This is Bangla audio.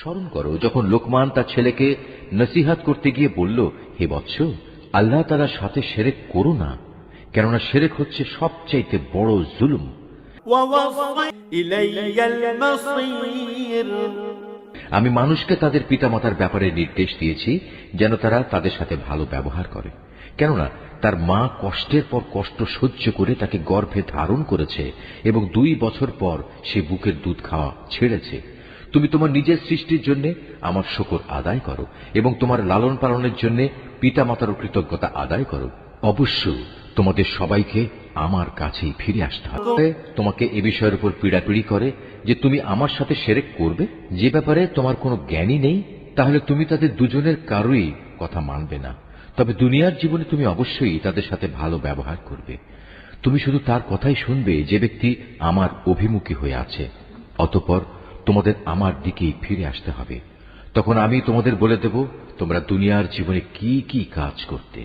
স্মরণ করো যখন লোকমান তার ছেলেকে নসিহত করতে গিয়ে বলল, হে বৎস, আল্লাহ তাআলার সাথে শিরক করো না, কেননা শিরক হচ্ছে সবচাইতে বড় জুলুম। আমি মানুষকে তাদের পিতামাতার ব্যাপারে নির্দেশ দিয়েছি যেন তারা তাদের সাথে ভালো ব্যবহার করে, কেননা তার মা কষ্টের পর কষ্ট সহ্য করে তাকে গর্ভে ধারণ করেছে এবং 2 বছর পর সে বুকের দুধ খাওয়া ছেড়েছে। তুমি তোমার নিজের সৃষ্টির জন্য আমার শুকর আদায় করো এবং তোমার লালন পালনের জন্য পিতামাতার কৃতজ্ঞতা আদায় করো। অবশ্য তোমাদের সবাইকে আমার কাছেই ফিরে আসতে হবে। তোমাকে এ বিষয়ের উপর পীড়াপিড়ি করে যে তুমি আমার সাথে শিরক করবে, যে ব্যাপারে তোমার কোনো জ্ঞানই নেই, তাহলে তুমি তাদের দুজনের কারোই কথা মানবে না। তবে দুনিয়ার জীবনে তুমি অবশ্যই তাদের সাথে ভালো ব্যবহার করবে। তুমি শুধু তার কথাই শুনবে যে ব্যক্তি আমার অভিমুখী হয়ে আছে। অতঃপর তোমাদের আমার দিকেই ফিরে আসতে হবে। তখন আমি তোমাদের বলে দেব তোমরা দুনিয়ার জীবনে কি কি কাজ করতে।